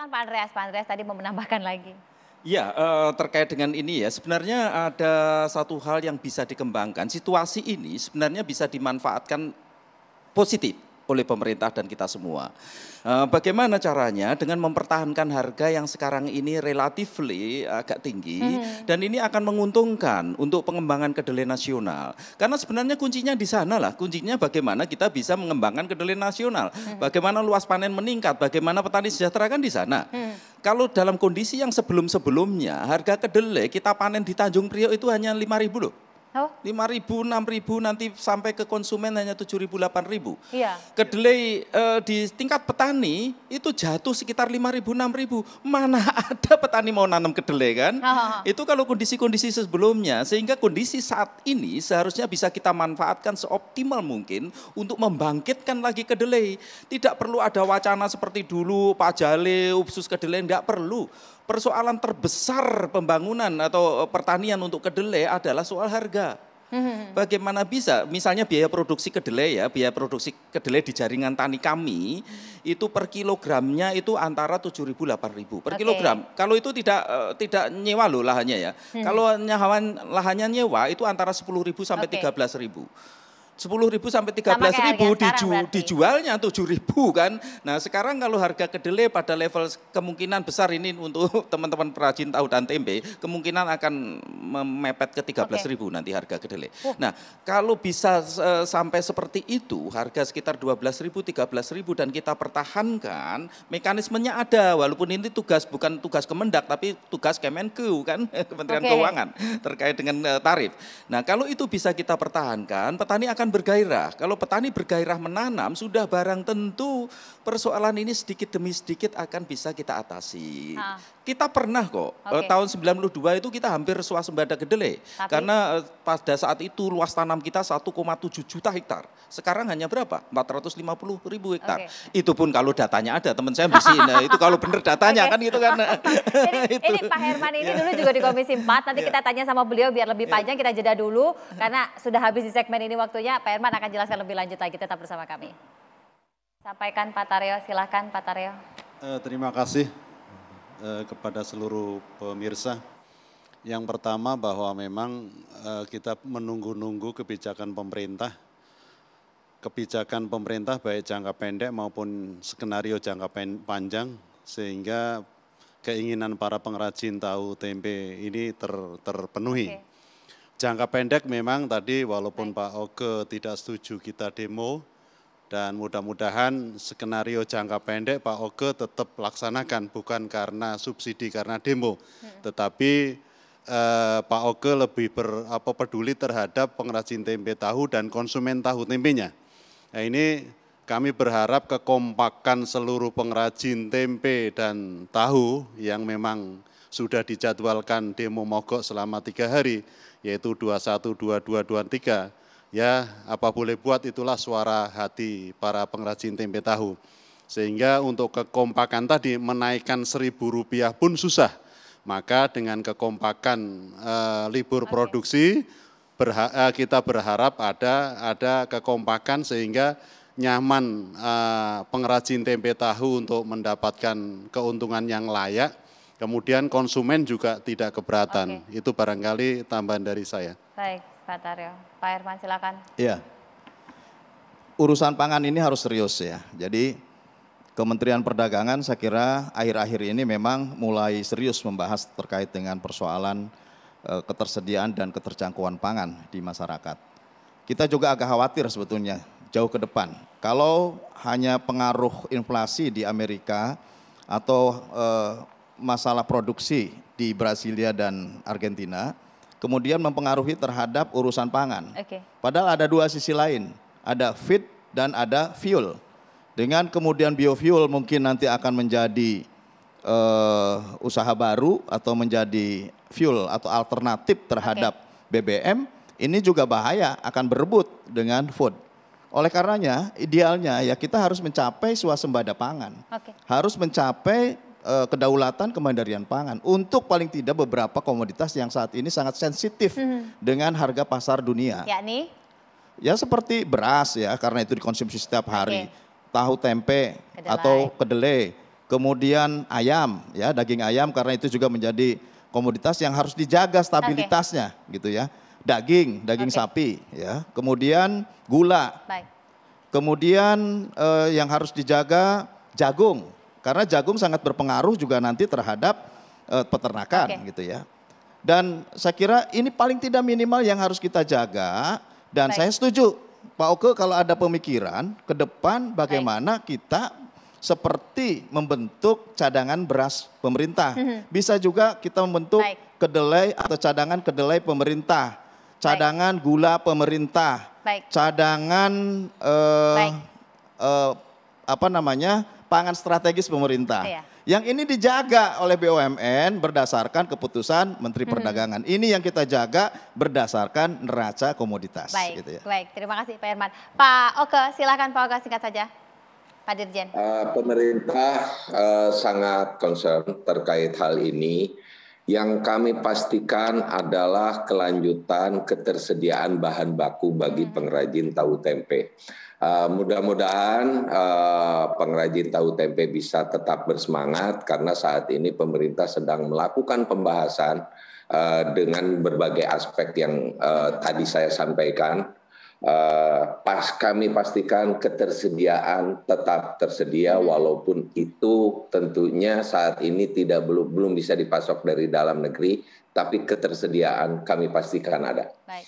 Silakan Pak Andreas. Pak Andreas tadi mau menambahkan lagi. Ya, terkait dengan ini ya, sebenarnya ada satu hal yang bisa dikembangkan. Situasi ini sebenarnya bisa dimanfaatkan positif oleh pemerintah dan kita semua. Bagaimana caranya? Dengan mempertahankan harga yang sekarang ini relatifly agak tinggi dan ini akan menguntungkan untuk pengembangan kedelai nasional. Karena sebenarnya kuncinya di sana lah, kuncinya bagaimana kita bisa mengembangkan kedelai nasional, bagaimana luas panen meningkat, bagaimana petani sejahtera kan di sana. Kalau dalam kondisi yang sebelum-sebelumnya harga kedelai kita panen di Tanjung Priok itu hanya 5.000 loh. 5.000, 6.000 nanti sampai ke konsumen hanya 7.000, 8.000. Iya. Kedelai di tingkat petani itu jatuh sekitar 5.000, 6.000. Mana ada petani mau nanam kedelai kan? Itu kalau kondisi-kondisi sebelumnya, sehingga kondisi saat ini seharusnya bisa kita manfaatkan seoptimal mungkin untuk membangkitkan lagi kedelai. Tidak perlu ada wacana seperti dulu Pak Jale, Upsus kedelai, enggak perlu. Persoalan terbesar pembangunan atau pertanian untuk kedelai adalah soal harga. Bagaimana bisa, misalnya biaya produksi kedelai ya, biaya produksi kedelai di jaringan tani kami itu per kilogramnya itu antara 7.000 8.000 per kilogram. Kalau itu tidak nyewa loh lahannya ya. Kalau lahannya nyewa itu antara 10.000 sampai 13.000. 10.000 sampai 13.000 dijualnya 7.000 kan. Nah sekarang kalau harga kedelai pada level kemungkinan besar ini untuk teman-teman perajin tahu dan tempe kemungkinan akan memepet ke 13.000 nanti harga kedelai. Nah kalau bisa sampai seperti itu harga sekitar 12.000 13.000 dan kita pertahankan mekanismenya ada walaupun ini bukan tugas Kemendak tapi tugas Kemenku kan Kementerian Keuangan terkait dengan tarif. Nah kalau itu bisa kita pertahankan petani akan bergairah. Kalau petani bergairah menanam, sudah barang tentu persoalan ini sedikit demi sedikit akan bisa kita atasi. Kita pernah kok, tahun 92 itu kita hampir swasembada kedelai. Karena pada saat itu luas tanam kita 1,7 juta hektar. Sekarang hanya berapa? 450.000 hektar. Itu pun kalau datanya ada, teman saya bersihin. Nah, itu kalau benar datanya kan gitu kan. Ini Pak Herman ini dulu juga di Komisi 4, nanti kita tanya sama beliau biar lebih panjang, kita jeda dulu. Karena sudah habis di segmen ini waktunya. Pak Herman akan jelaskan lebih lanjut lagi, tetap bersama kami. Sampaikan Pak Taryo, silahkan Pak Taryo. Terima kasih kepada seluruh pemirsa. Yang pertama bahwa memang kita menunggu-nunggu kebijakan pemerintah. Kebijakan pemerintah baik jangka pendek maupun skenario jangka panjang. Sehingga keinginan para pengrajin tahu tempe ini terpenuhi. Jangka pendek memang tadi walaupun Pak Oke tidak setuju kita demo dan mudah-mudahan skenario jangka pendek Pak Oke tetap laksanakan bukan karena subsidi karena demo tetapi Pak Oke lebih peduli terhadap pengrajin tempe tahu dan konsumen tahu tempenya. Nah ini kami berharap kekompakan seluruh pengrajin tempe dan tahu yang memang sudah dijadwalkan demo mogok selama 3 hari, yaitu 21, 22, 23. Ya, apa boleh buat itulah suara hati para pengrajin tempe tahu. Sehingga untuk kekompakan tadi menaikkan Rp1.000 pun susah. Maka dengan kekompakan libur produksi, kita berharap ada kekompakan sehingga nyaman pengrajin tempe tahu untuk mendapatkan keuntungan yang layak. Kemudian konsumen juga tidak keberatan. Itu barangkali tambahan dari saya. Baik, Pak Taryo. Pak Herman silakan. Iya. Urusan pangan ini harus serius ya. Jadi Kementerian Perdagangan saya kira akhir-akhir ini memang mulai serius membahas terkait dengan persoalan ketersediaan dan keterjangkauan pangan di masyarakat. Kita juga agak khawatir sebetulnya jauh ke depan. Kalau hanya pengaruh inflasi di Amerika atau masalah produksi di Brasilia dan Argentina, kemudian mempengaruhi terhadap urusan pangan. Padahal ada dua sisi lain, ada feed dan ada fuel. Dengan kemudian biofuel mungkin nanti akan menjadi usaha baru atau menjadi fuel atau alternatif terhadap BBM, ini juga bahaya akan berebut dengan food. Oleh karenanya idealnya ya kita harus mencapai swasembada pangan, harus mencapai kedaulatan kemandirian pangan untuk paling tidak beberapa komoditas yang saat ini sangat sensitif dengan harga pasar dunia. Yakni? Ya seperti beras ya karena itu dikonsumsi setiap hari, tahu tempe atau kedelai, kemudian ayam, ya daging ayam karena itu juga menjadi komoditas yang harus dijaga stabilitasnya, gitu ya. Daging sapi, ya. Kemudian gula. Baik. Kemudian yang harus dijaga jagung, karena jagung sangat berpengaruh juga nanti terhadap peternakan, gitu ya. Dan saya kira ini paling tidak minimal yang harus kita jaga. Dan saya setuju Pak Oke kalau ada pemikiran ke depan bagaimana kita seperti membentuk cadangan beras pemerintah. Bisa juga kita membentuk kedelai atau cadangan kedelai pemerintah, cadangan gula pemerintah, cadangan pangan strategis pemerintah. Yang ini dijaga oleh BUMN berdasarkan keputusan Menteri Perdagangan. Ini yang kita jaga berdasarkan neraca komoditas. Baik, gitu ya. Baik, terima kasih Pak Herman. Pak Oke, silakan Pak Oke singkat saja. Pak Dirjen. Pemerintah sangat concern terkait hal ini. Yang kami pastikan adalah kelanjutan ketersediaan bahan baku bagi pengrajin tahu tempe. Mudah-mudahan pengrajin tahu tempe bisa tetap bersemangat karena saat ini pemerintah sedang melakukan pembahasan dengan berbagai aspek yang tadi saya sampaikan. Kami pastikan ketersediaan tetap tersedia walaupun itu tentunya saat ini belum bisa dipasok dari dalam negeri, tapi ketersediaan kami pastikan ada. Baik.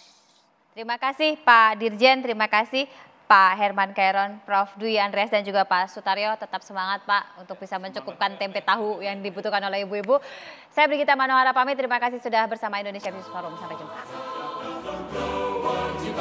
Terima kasih Pak Dirjen, terima kasih Pak Herman Kairon, Prof. Dwi Andreas dan juga Pak Sutaryo. Tetap semangat Pak untuk bisa mencukupkan tempe tahu yang dibutuhkan oleh ibu-ibu. Saya Brigita Manohara pamit, terima kasih sudah bersama Indonesia Business Forum. Sampai jumpa.